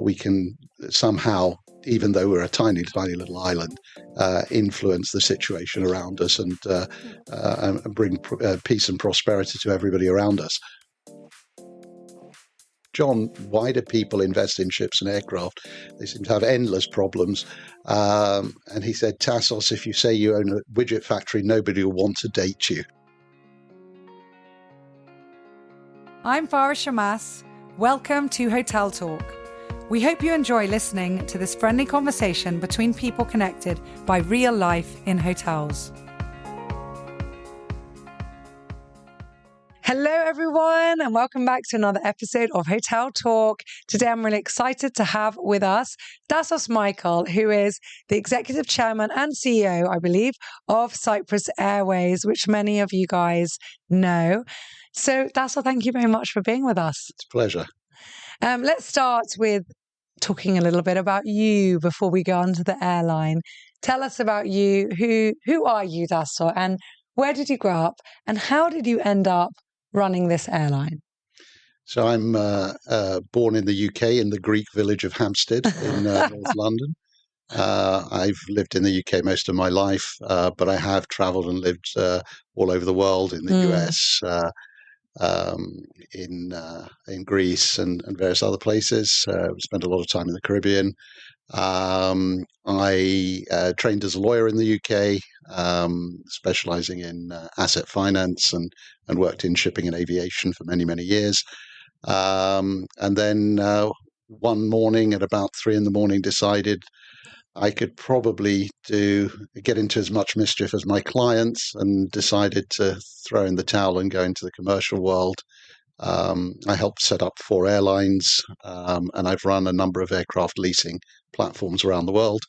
we can somehow, even though we're a tiny, tiny little island, influence the situation around us and bring peace and prosperity to everybody around us. John, why do people invest in ships and aircraft? They seem to have endless problems. And he said, Tasos, if you say you own a widget factory, nobody will want to date you. I'm Farah Shammas. Welcome to Hotel Talk. We hope you enjoy listening to this friendly conversation between people connected by real life in hotels. Hello, everyone, and welcome back to another episode of Hotel Talk. Today, I'm really excited to have with us Tasos Michael, who is the Executive Chairman and CEO, I believe, of Cyprus Airways, which many of you guys know. So, Tasos, thank you very much for being with us. It's a pleasure. Let's start with talking a little bit about you before we go on to the airline. Tell us about you. Who are you, Tasos, and where did you grow up, and how did you end up running this airline? So I'm born in the UK in the Greek village of Hampstead in North London. I've lived in the UK most of my life, but I have travelled and lived all over the world, in the US, in Greece and various other places. Spent a lot of time in the Caribbean. I trained as a lawyer in the UK, specialising in asset finance and worked in shipping and aviation for many, many years. And then one morning at about 3 a.m, decided I could probably get into as much mischief as my clients, and decided to throw in the towel and go into the commercial world. I helped set up 4 airlines, and I've run a number of aircraft leasing platforms around the world.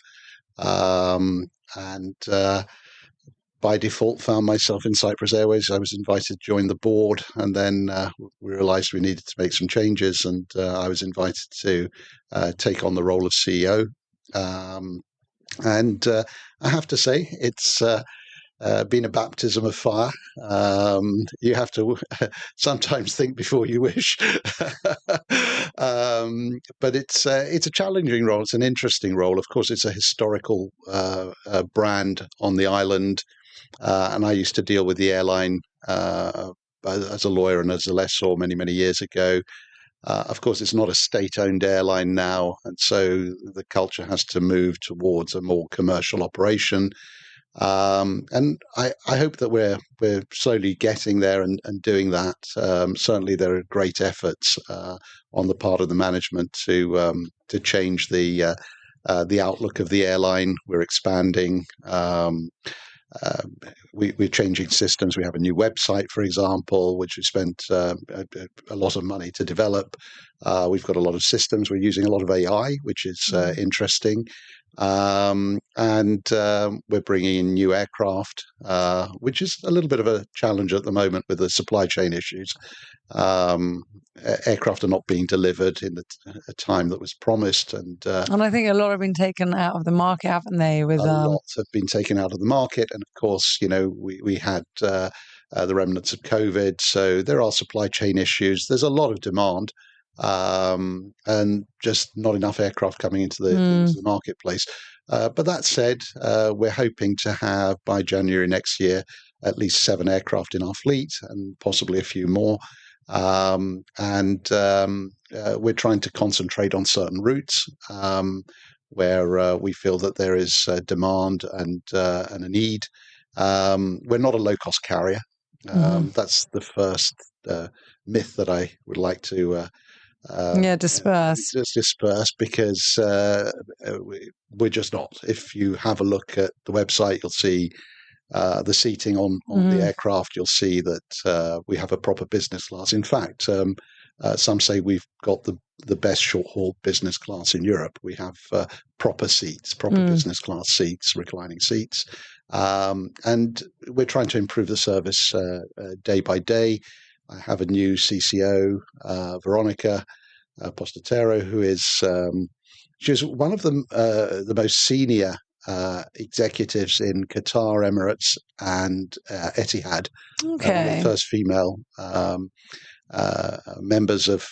And by default, found myself in Cyprus Airways. I was invited to join the board, and then we realized we needed to make some changes, and I was invited to take on the role of CEO. And I have to say, it's been a baptism of fire. You have to sometimes think before you wish. But it's a challenging role. It's an interesting role. Of course, it's a historical brand on the island. And I used to deal with the airline as a lawyer and as a lessor many, many years ago. Of course, it's not a state-owned airline now, and so the culture has to move towards a more commercial operation. And I hope that we're slowly getting there and doing that. Certainly, there are great efforts on the part of the management to change the outlook of the airline. We're expanding. We're changing systems. We have a new website, for example, which we spent a lot of money to develop. We've got a lot of systems. We're using a lot of AI, which is interesting. And we're bringing in new aircraft, which is a little bit of a challenge at the moment with the supply chain issues. Aircraft are not being delivered in a time that was promised, and I think a lot have been taken out of the market, haven't they? A lot have been taken out of the market, and of course, we had the remnants of COVID, so there are supply chain issues. There's a lot of demand, and just not enough aircraft coming into the marketplace. But that said, we're hoping to have by January next year at least 7 aircraft in our fleet, and possibly a few more. And we're trying to concentrate on certain routes where we feel that there is demand and a need. We're not a low-cost carrier. That's the first myth that I would like to disperse, because we're just not. If you have a look at the website, you'll see the seating on the aircraft. You'll see that we have a proper business class. In fact, some say we've got the best short-haul business class in Europe. We have proper seats, business class seats, reclining seats. And we're trying to improve the service day by day. I have a new CCO, Veronica Postatero, who is she's one of the most senior executives in Qatar, Emirates, and Etihad. The first female members of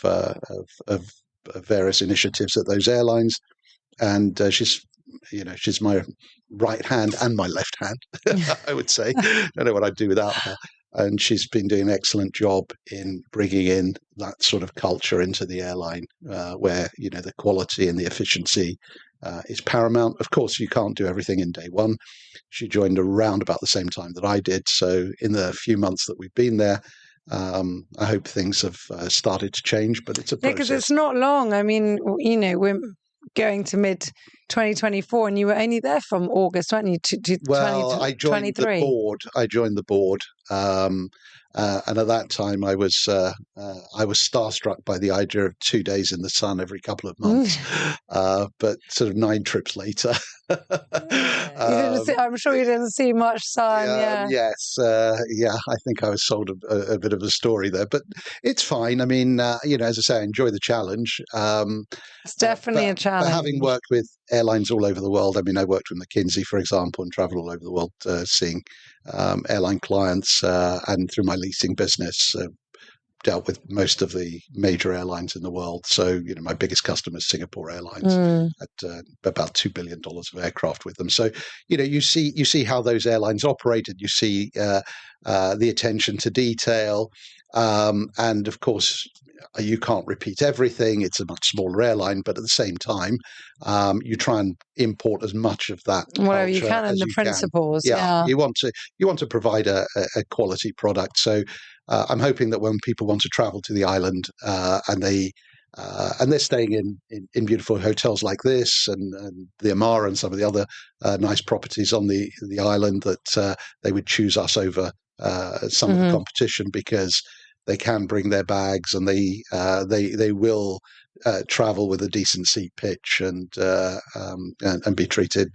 various initiatives at those airlines. And she's my right hand and my left hand, I would say. I don't know what I'd do without her. And she's been doing an excellent job in bringing in that sort of culture into the airline, where the quality and the efficiency is paramount. Of course, you can't do everything in day one. She joined around about the same time that I did. So in the few months that we've been there, I hope things have started to change, but it's a process. Because it's not long. I mean, we're going to mid 2024, and you were only there from August, weren't you? Well, I joined the board. And at that time, I was starstruck by the idea of 2 days in the sun every couple of months. But sort of 9 trips later, I'm sure you didn't see much sun. Yes. I think I was sold a bit of a story there, but it's fine. I mean, as I say, I enjoy the challenge. It's definitely a challenge. But having worked with airlines all over the world, I mean, I worked with McKinsey, for example, and traveled all over the world seeing airline clients, and through my leasing business, dealt with most of the major airlines in the world. So, my biggest customer is Singapore Airlines at about $2 billion of aircraft with them. So, you see how those airlines operated. You see the attention to detail, and of course, you can't repeat everything. It's a much smaller airline, but at the same time, you try and import as much of that whatever you can, and the principles. Yeah, you want to provide a quality product. So I'm hoping that when people want to travel to the island, and they're staying in beautiful hotels like this, and the Amara and some of the other nice properties on the island, that they would choose us over some of the competition, because they can bring their bags, and they will travel with a decent seat pitch, and be treated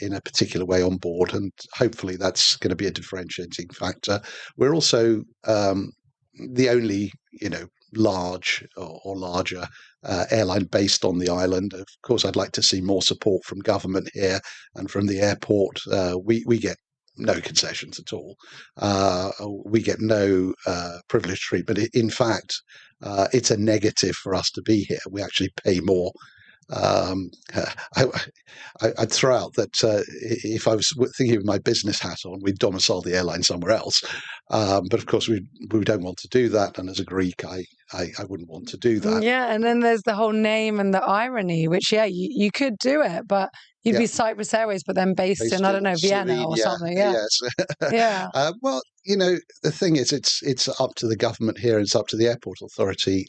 in a particular way on board. And hopefully that's going to be a differentiating factor. We're also the only large or larger airline based on the island. Of course, I'd like to see more support from government here and from the airport. We get no concessions at all. We get no privileged treatment. In fact, it's a negative for us to be here. We actually pay more. I'd throw out that if I was thinking of my business hat on, we'd domicile the airline somewhere else. But of course, we don't want to do that. And as a Greek, I wouldn't want to do that. Yeah, and then there's the whole name and the irony, which, you could do it, but you'd be Cyprus Airways, but then based in, I don't know, Vienna or something. Yeah. Yes. Yeah. Well, the thing is, it's up to the government here. It's up to the airport authority.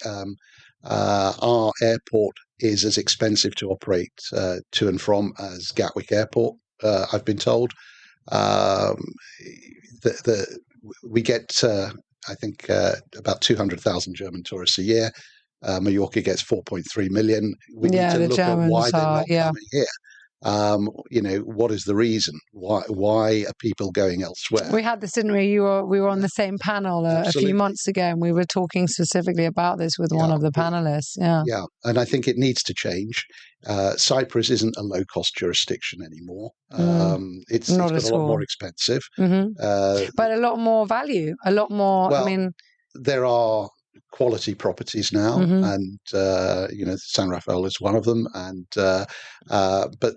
Our airport is as expensive to operate to and from as Gatwick Airport, I've been told. We get, I think, about 200,000 German tourists a year. Mallorca gets 4.3 million. We need to look at why they're not coming here. What is the reason? Why are people going elsewhere? We had this, didn't we? We were on the same panel a few months ago, and we were talking specifically about this with one of the panelists. Yeah, and I think it needs to change. Cyprus isn't a low-cost jurisdiction anymore. It's got a lot more expensive, but a lot more value. A lot more. Well, I mean, there are quality properties now, and San Rafael is one of them, and but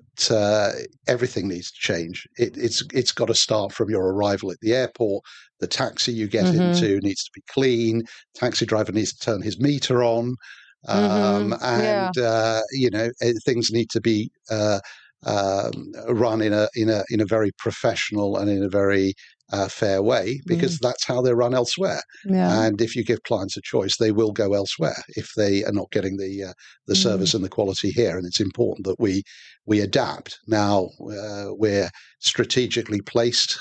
everything needs to change. It's got to start from your arrival at the airport. The taxi you get into needs to be clean. Taxi driver needs to turn his meter on, things need to be run in a very professional and in a very fair way, because that's how they're run elsewhere. And if you give clients a choice, they will go elsewhere if they are not getting the service and the quality here. And it's important that we adapt. Now we're strategically placed.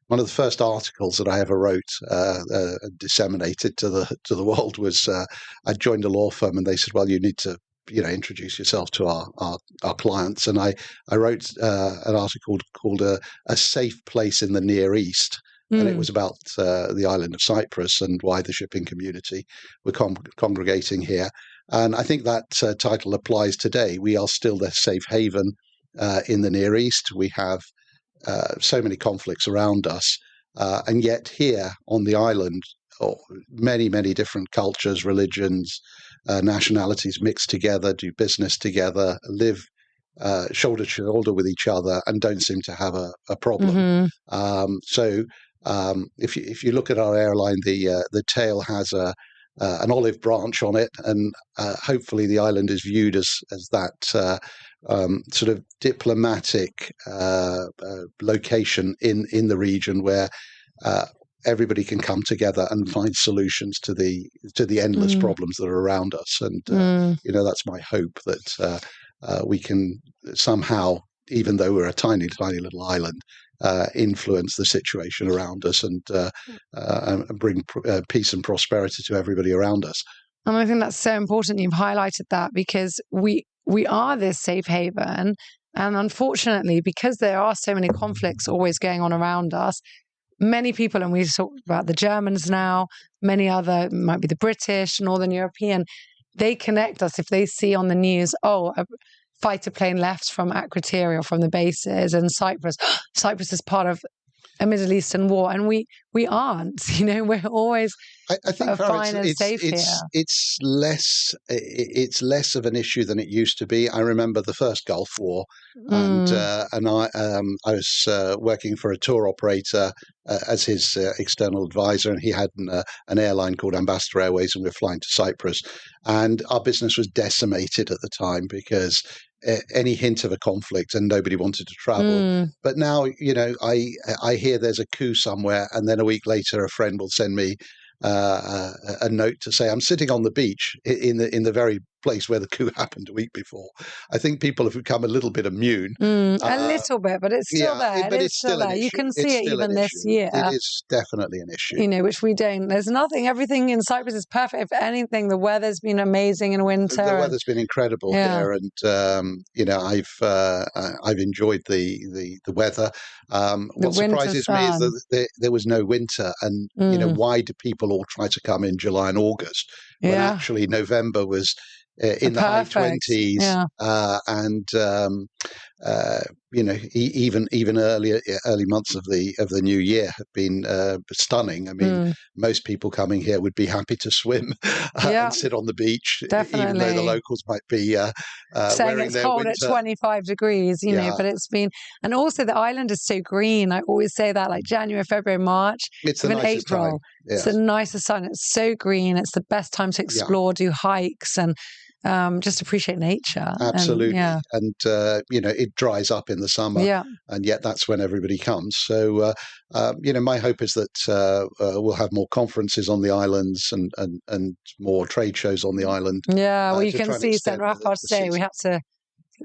One of the first articles that I ever wrote, disseminated to the world, was I joined a law firm, and they said, "Well, you need to introduce yourself to our clients." And I wrote an article called a Safe Place in the Near East. And it was about the island of Cyprus and why the shipping community were congregating here. And I think that title applies today. We are still the safe haven in the Near East. We have so many conflicts around us. And yet here on the island, many, many different cultures, religions, nationalities mix together, do business together, live shoulder to shoulder with each other, and don't seem to have a problem. If you look at our airline, the tail has an olive branch on it, and hopefully the island is viewed as that sort of diplomatic location in the region where everybody can come together and find solutions to the endless problems that are around us. And that's my hope that we can somehow, even though we're a tiny little island, influence the situation around us and bring peace and prosperity to everybody around us. And I think that's so important you've highlighted that, because we are this safe haven. And unfortunately, because there are so many conflicts always going on around us, many people, and we talk about the Germans now, many other, might be the British, Northern European, they connect us if they see on the news, a fighter plane left from Akrotiri or from the bases in Cyprus. Cyprus is part of a Middle Eastern war, and we aren't. We're always I think fine and safe here. It's less of an issue than it used to be. I remember the first Gulf War, and I was working for a tour operator as his external advisor, and he had an airline called Ambassador Airways, and we were flying to Cyprus, and our business was decimated at the time because any hint of a conflict and nobody wanted to travel. But now, I hear there's a coup somewhere, and then a week later a friend will send me a note to say I'm sitting on the beach in the very place where the coup happened a week before. I think people have become a little bit immune. A little bit, but it's still there. But it's still there. You can see it even this year. It is definitely an issue. Which we don't. There's nothing. Everything in Cyprus is perfect. If anything, the weather's been amazing in winter. The weather's been incredible here, and I've enjoyed the weather. What surprises me is that there was no winter, and why do people all try to come in July and August when actually November was in the high 20s, and even early months of the new year have been stunning. I mean, most people coming here would be happy to swim and sit on the beach, even though the locals might be saying it's cold at 25 degrees. But it's been, and also the island is so green. I always say that, like January, February, March, it's the nicest April. Time. Yes. It's the nicest time. It's so green. It's the best time to explore, do hikes, and just appreciate nature. Absolutely. And it dries up in the summer, and yet that's when everybody comes. So, my hope is that we'll have more conferences on the islands and more trade shows on the island. Well, you can see St. Raphael's Day. We had to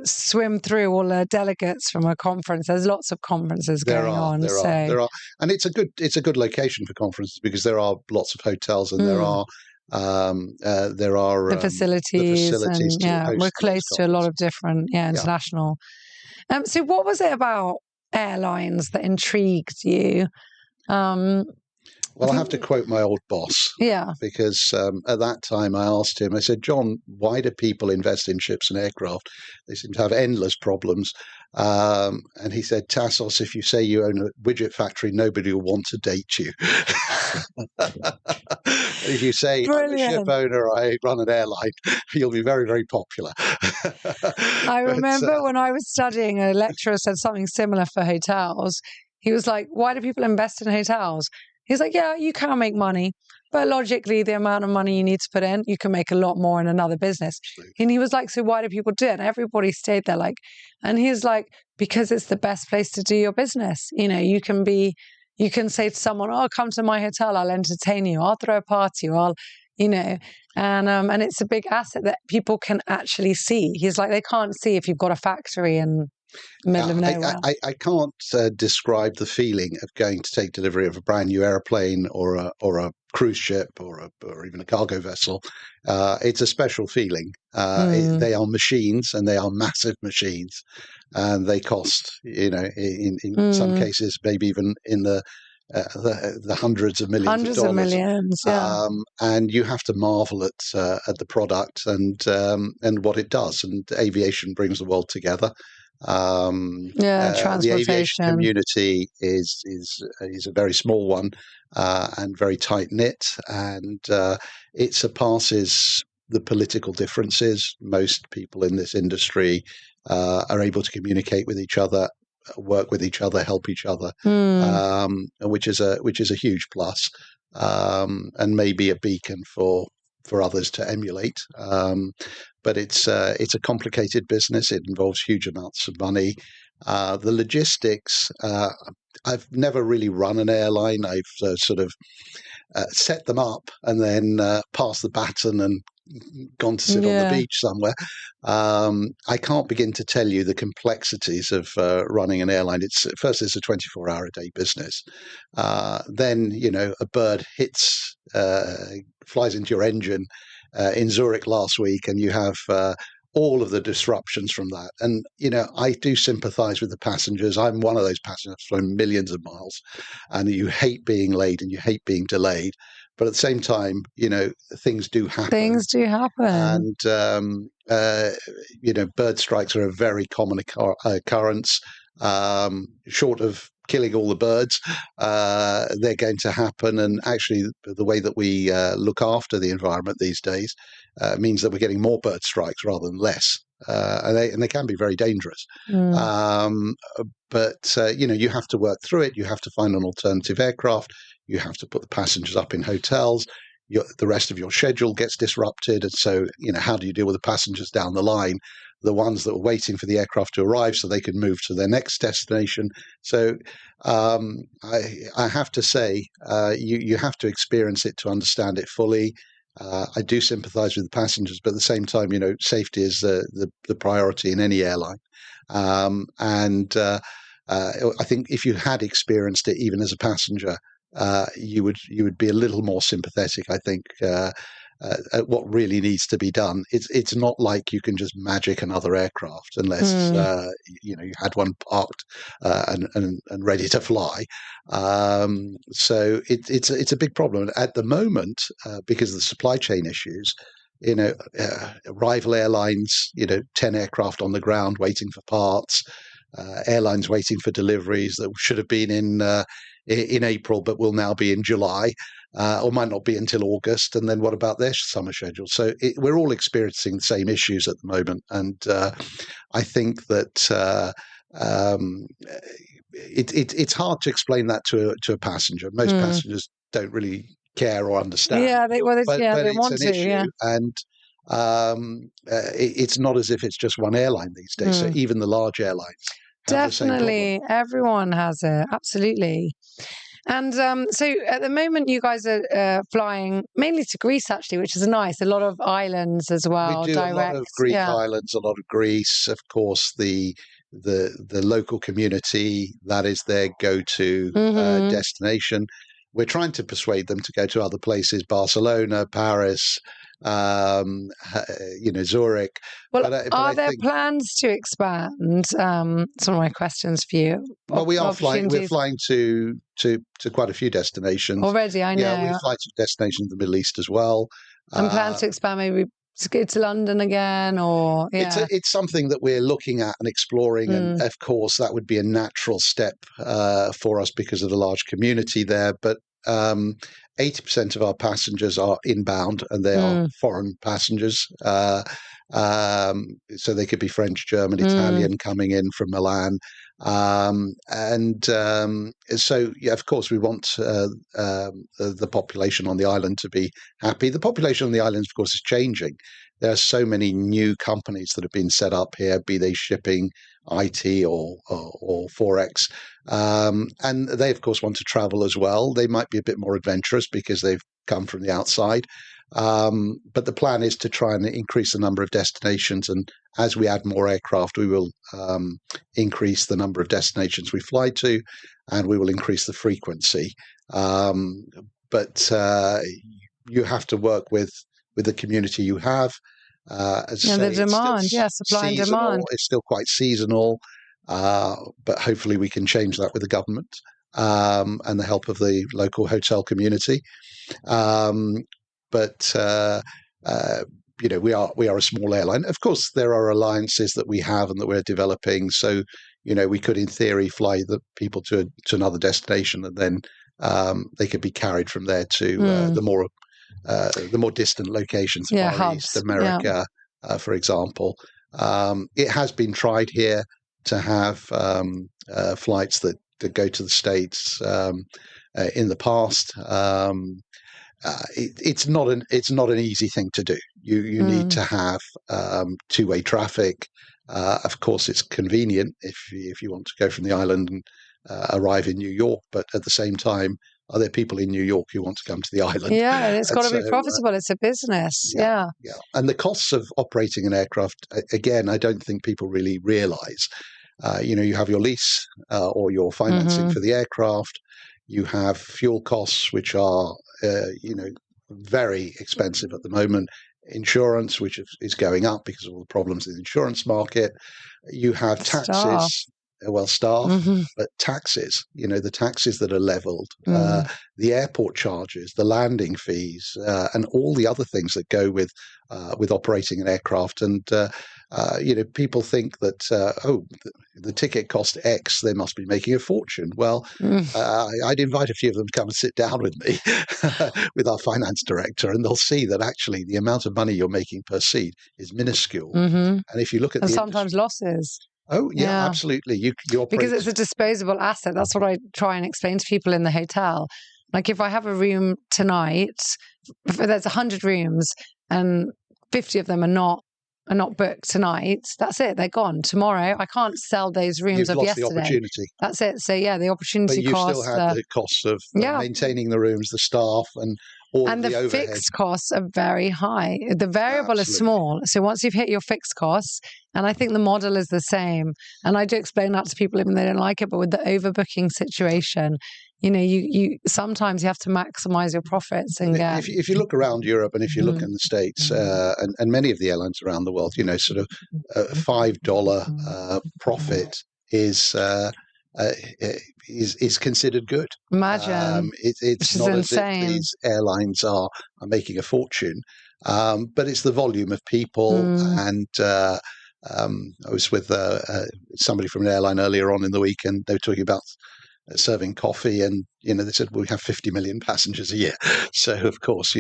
swim through all the delegates from a conference. There's lots of conferences going on. There are, and it's a good location for conferences because there are lots of hotels and there are the facilities, and we're close to a lot of different international. So what was it about airlines that intrigued you? Well, I have to quote my old boss. Because at that time I asked him, I said, John, why do people invest in ships and aircraft? They seem to have endless problems. And he said, Tasos, if you say you own a widget factory, nobody will want to date you. If you say, I'm a ship owner, I run an airline, you'll be very, very popular. I remember when I was studying, a lecturer said something similar for hotels. He was like, why do people invest in hotels? He's like, yeah, you can make money, but logically, the amount of money you need to put in, you can make a lot more in another business. Absolutely. And he was like, so why do people do it? And everybody stayed there and he's like, because it's the best place to do your business. You can say to someone, oh, come to my hotel, I'll entertain you, I'll throw a party, or and it's a big asset that people can actually see. He's like, they can't see if you've got a factory in middle of nowhere. I can't describe the feeling of going to take delivery of a brand new airplane or a cruise ship or even a cargo vessel. It's a special feeling. They are machines, and they are massive machines, and they cost, in some cases, maybe even in the hundreds of millions of dollars. Millions, and you have to marvel at the product and what it does. And aviation brings the world together. Transportation. The aviation community is a very small one and very tight knit, and it surpasses the political differences. Most people in this industry are able to communicate with each other, work with each other, help each other, which is a huge plus, and maybe a beacon for others to emulate. But it's a complicated business. It involves huge amounts of money. The logistics. I've never really run an airline. I've sort of set them up and then passed the baton and gone to sit on the beach somewhere. I can't begin to tell you the complexities of running an airline. It's a 24-hour a day business. Then a bird flies into your engine in Zurich last week, and you have all of the disruptions from that. And, I do sympathize with the passengers. I'm one of those passengers flown millions of miles, and you hate being late and you hate being delayed. But at the same time, things do happen. Things do happen. And, bird strikes are a very common occurrence. Short of killing all the birds, they're going to happen. And actually, the way that we look after the environment these days means that we're getting more bird strikes rather than less. And they can be very dangerous. But you have to work through it. You have to find an alternative aircraft. You have to put the passengers up in hotels. The rest of your schedule gets disrupted. And so, how do you deal with the passengers down the line? The ones that were waiting for the aircraft to arrive so they could move to their next destination. So I have to say, you have to experience it to understand it fully. I do sympathize with the passengers, but at the same time, safety is the priority in any airline. And I think if you had experienced it, even as a passenger, you would be a little more sympathetic, I think, at what really needs to be done. It's not like you can just magic another aircraft unless you had one parked and ready to fly. So it's a big problem at the moment because of the supply chain issues. Rival airlines, 10 aircraft on the ground waiting for parts, airlines waiting for deliveries that should have been in April but will now be in July. Or might not be until August, and then what about their summer schedule? So we're all experiencing the same issues at the moment, and I think that it's hard to explain that to a passenger. Most passengers don't really care or understand. Yeah, they want it's an to. issue, and it's not as if it's just one airline these days. So even the large airlines have the same problem. Definitely, everyone has it. Absolutely. And so at the moment, you guys are flying mainly to Greece, actually, which is nice. A lot of islands as well. We do direct. A lot of Greek islands, a lot of Greece. Of course, the local community, that is their go-to destination. We're trying to persuade them to go to other places: Barcelona, Paris, Zurich. Well, but are there plans to expand? Some of my questions for you. Well, we are flying. We're flying to quite a few destinations already. I know. Yeah, we fly to destinations in the Middle East as well. And plans to expand, maybe to go to London again, or it's something that we're looking at and exploring. And of course, that would be a natural step for us because of the large community there. But 80% of our passengers are inbound, and they are foreign passengers. So they could be French, German, Italian coming in from Milan. So, yeah, of course, we want the population on the island to be happy. The population on the island, of course, is changing. There are so many new companies that have been set up here, be they shipping, IT, or Forex. And they, of course, want to travel as well. They might be a bit more adventurous because they've come from the outside. But the plan is to try and increase the number of destinations. And as we add more aircraft, we will increase the number of destinations we fly to, and we will increase the frequency. But you have to work with the community you have. The demand, supply and demand. It's still quite seasonal, but hopefully we can change that with the government and the help of the local hotel community. But we are a small airline. Of course, there are alliances that we have and that we're developing. So we could, in theory, fly the people to another destination, and then they could be carried from there to the more the more distant locations, Yeah, Far East, hubs. America, for example. It has been tried here to have flights that go to the States in the past. It's not an easy thing to do. You need to have two-way traffic. Of course, it's convenient if you want to go from the island and arrive in New York, but at the same time, are there people in New York who want to come to the island? Yeah, and it's And got to so, be profitable. It's a business. yeah, Yeah. yeah. And the costs of operating an aircraft, again, I don't think people really realize. You have your lease or your financing for the aircraft. You have fuel costs, which are, very expensive at the moment. Insurance, which is going up because of all the problems in the insurance market. You have Staff. taxes, staff, but taxes, the taxes that are leveled, the airport charges, the landing fees, and all the other things that go with operating an aircraft. And people think that the ticket cost X, they must be making a fortune. Well, I'd invite a few of them to come and sit down with me, with our finance director, and they'll see that actually the amount of money you're making per seat is minuscule. And if you look at and sometimes losses. Oh, yeah, absolutely. You because it's a disposable asset. That's what I try and explain to people in the hotel. Like if I have a room tonight, if there's 100 rooms and 50 of them are not booked tonight, that's it. They're gone. Tomorrow, I can't sell those rooms You've of lost yesterday. the opportunity. That's it. So yeah, the opportunity cost. But you still had the costs of maintaining the rooms, the staff, and all of the overhead. Fixed costs are very high. The variable is small. So once you've hit your fixed costs, and I think the model is the same, and I do explain that to people even though they don't like it, but with the overbooking situation, you sometimes you have to maximize your profits and get. If you look around Europe and if you look in the States and many of the airlines around the world, sort of $5 profit is considered good. Imagine. It's not as if these airlines are making a fortune, but it's the volume of people. And I was with somebody from an airline earlier on in the week, and they were talking about serving coffee, and they said we have 50 million passengers a year. So of course,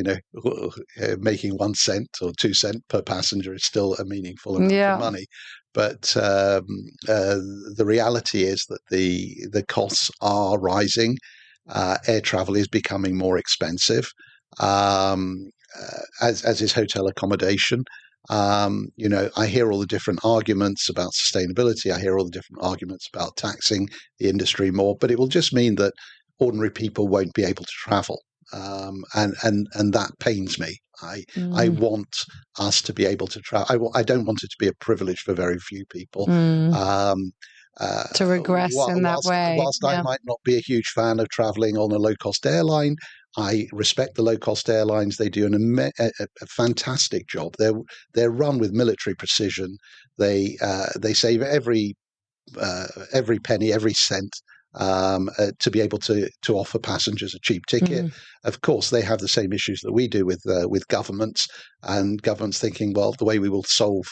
making 1 cent or 2 cent per passenger is still a meaningful amount of money. But the reality is that the costs are rising. Air travel is becoming more expensive, as is hotel accommodation. I hear all the different arguments about sustainability. I hear all the different arguments about taxing the industry more, but it will just mean that ordinary people won't be able to travel. And that pains me. I want us to be able to travel. I don't want it to be a privilege for very few people. To regress in that way. Whilst I might not be a huge fan of traveling on a low-cost airline, I respect the low-cost airlines. They do a fantastic job. They're run with military precision. They save every penny, every cent, to be able to offer passengers a cheap ticket. Of course, they have the same issues that we do with governments, and governments thinking, well, the way we will solve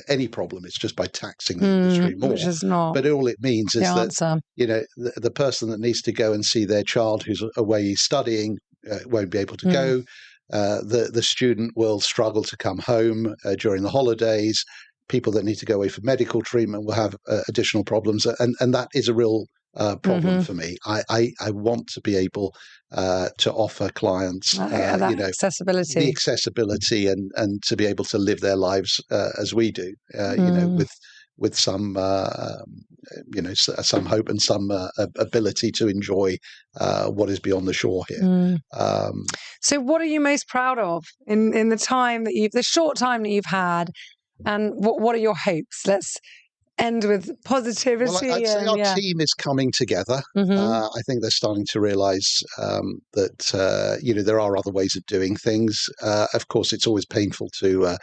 any problem is just by taxing the industry more. Which is not. But all it means is that the person that needs to go and see their child who's away studying won't be able to go. The student will struggle to come home during the holidays. People that need to go away for medical treatment will have additional problems, and that is a real problem for me. I want to be able to offer clients accessibility, the accessibility, and to be able to live their lives as we do, with some some hope and some ability to enjoy what is beyond the shore here. So what are you most proud of in the time that the short time that you've had, and what are your hopes? Let's end with positivity. Well, I'd say our team is coming together. I think they're starting to realize that there are other ways of doing things. Of course, it's always painful to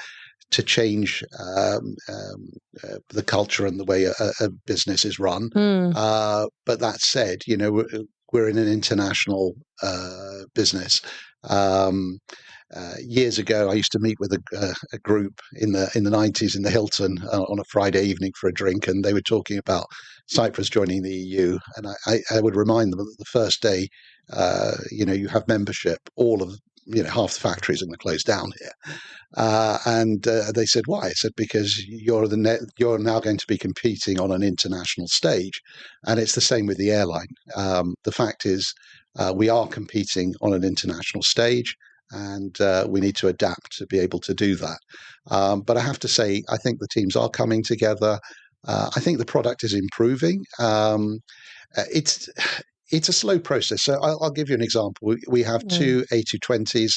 change the culture and the way a business is run. But that said, we're in an international business. Years ago, I used to meet with a group in the 90s in the Hilton on a Friday evening for a drink, and they were talking about Cyprus joining the EU. And I would remind them that the first day, you have membership. All of half the factories are going to close down here. And they said, why? I said, because you're now going to be competing on an international stage. And it's the same with the airline. The fact is, we are competing on an international stage, and we need to adapt to be able to do that. But I have to say, I think the teams are coming together. I think the product is improving. It's a slow process. So I'll give you an example. We have two A220s,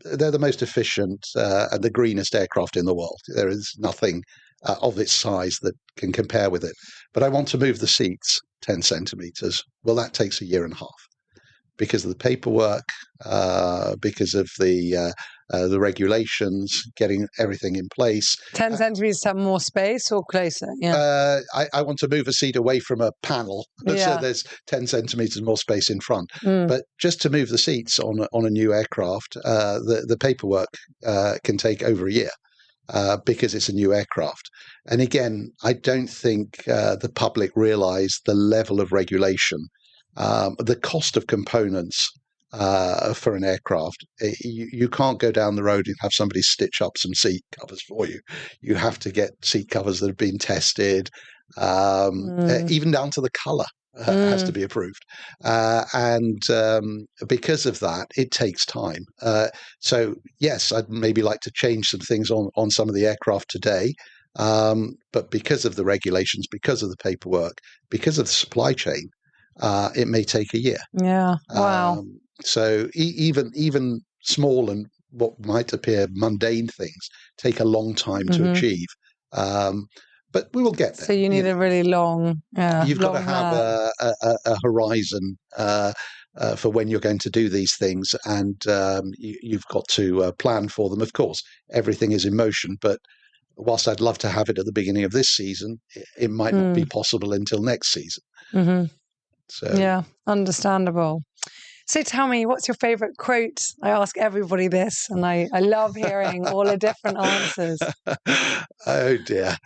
they're the most efficient and the greenest aircraft in the world. There is nothing of its size that can compare with it. But I want to move the seats 10 centimeters. Well, that takes a year and a half because of the paperwork, because of the regulations, getting everything in place. 10 centimeters to have more space or closer? Yeah. I want to move a seat away from a panel, so there's 10 centimeters more space in front. But just to move the seats on a new aircraft, the paperwork can take over a year. Because it's a new aircraft. And again, I don't think the public realize the level of regulation, the cost of components for an aircraft. You can't go down the road and have somebody stitch up some seat covers for you. You have to get seat covers that have been tested, even down to the color. Has to be approved. And because of that, it takes time. So, yes, I'd maybe like to change some things on some of the aircraft today. But because of the regulations, because of the paperwork, because of the supply chain, it may take a year. Yeah. Wow. So even small and what might appear mundane things take a long time to achieve. But we will get there. So you need a really long. You've got to have a horizon for when you're going to do these things, and you've got to plan for them. Of course, everything is in motion, but whilst I'd love to have it at the beginning of this season, it might not be possible until next season. Mm-hmm. So yeah, understandable. So tell me, what's your favorite quote? I ask everybody this, and I love hearing all the different answers. Oh dear.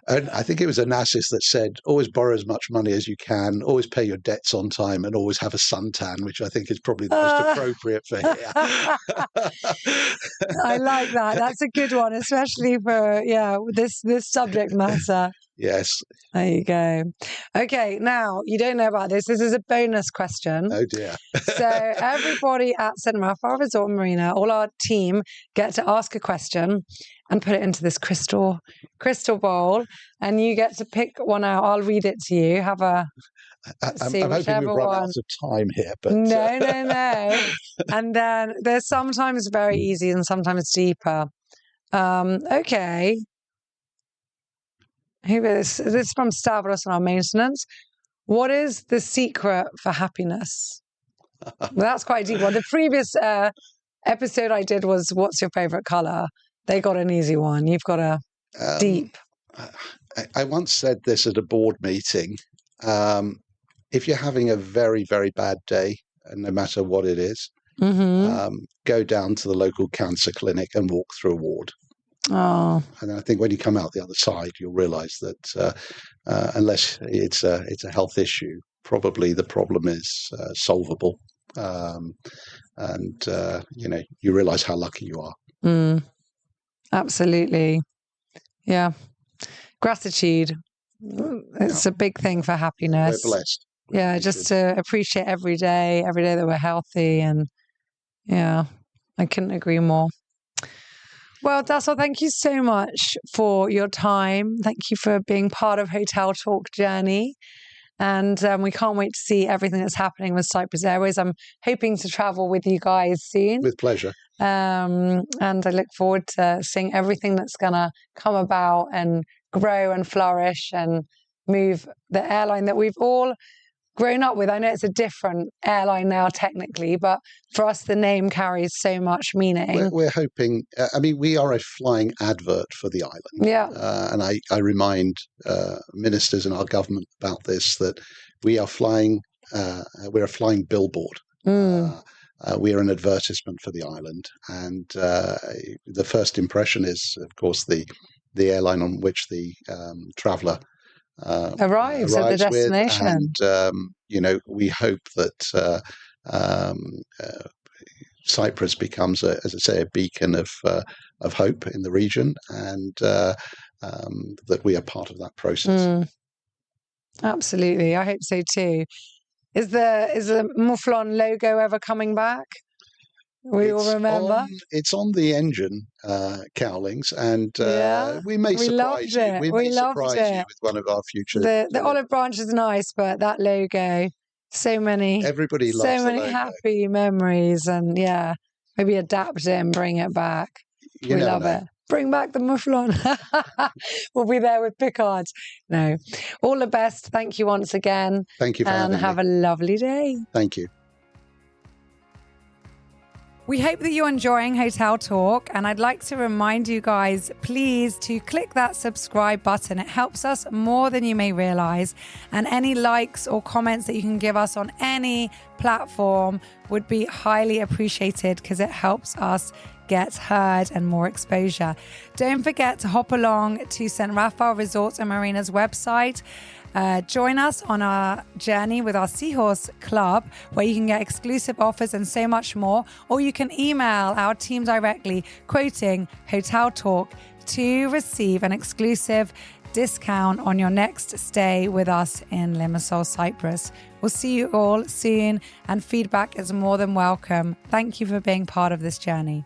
And I think it was Onassis that said, always borrow as much money as you can, always pay your debts on time, and always have a suntan, which I think is probably the most appropriate for here. I like that. That's a good one, especially for, this subject matter. Yes. There you go. Okay, now, you don't know about this. This is a bonus question. Oh, dear. So everybody at Cinema Farah Resort and Marina, all our team, get to ask a question and put it into this crystal bowl, and you get to pick one out. I'll read it to you. Have a I'm hoping we've run out of time here. But No. And then there's sometimes very easy and sometimes deeper. Okay. Who is this? This is from Stavros on our maintenance. What is the secret for happiness? That's quite a deep one. The previous episode I did was, what's your favorite color? They got an easy one. You've got a deep. I once said this at a board meeting. If you're having a very, very bad day, and no matter what it is, go down to the local cancer clinic and walk through a ward. Oh. And I think when you come out the other side, you'll realise that unless it's a health issue, probably the problem is solvable. And you realise how lucky you are. Absolutely. Yeah. Gratitude. It's a big thing for happiness. We're blessed. Yeah, just to appreciate every day that we're healthy. And yeah, I couldn't agree more. Well, Tasos, thank you so much for your time. Thank you for being part of Hotel Talk Journey. And we can't wait to see everything that's happening with Cyprus Airways. I'm hoping to travel with you guys soon. With pleasure. And I look forward to seeing everything that's going to come about and grow and flourish and move the airline that we've all grown up with. I know it's a different airline now technically, but for us the name carries so much meaning. We're hoping, we are a flying advert for the island. Yeah. And I remind ministers in our government about this, that we are flying, we're a flying billboard. We are an advertisement for the island. And the first impression is, of course, the airline on which the traveller arrives at the destination. And we hope that Cyprus becomes, as I say, a beacon of hope in the region, and that we are part of that process. Absolutely, I hope so too. Is the Mouflon logo ever coming back? We all remember. It's on the engine cowlings, and we may surprise you. We may surprise you with one of our future. The olive branch is nice, but that logo, everybody loves so many happy memories, and maybe adapt it and bring it back. We love it. Bring back the Mouflon. We'll be there with Picards. No, all the best. Thank you once again. Thank you for having me. And have a lovely day. Thank you. We hope that you're enjoying Hotel Talk, and I'd like to remind you guys, please, to click that subscribe button. It helps us more than you may realize, and any likes or comments that you can give us on any platform would be highly appreciated, because it helps us get heard and more exposure. Don't forget to hop along to St. Raphael Resorts and Marinas website. Join us on our journey with our Seahorse Club, where you can get exclusive offers and so much more. Or you can email our team directly, quoting Hotel Talk, to receive an exclusive discount on your next stay with us in Limassol, Cyprus. We'll see you all soon, and feedback is more than welcome. Thank you for being part of this journey.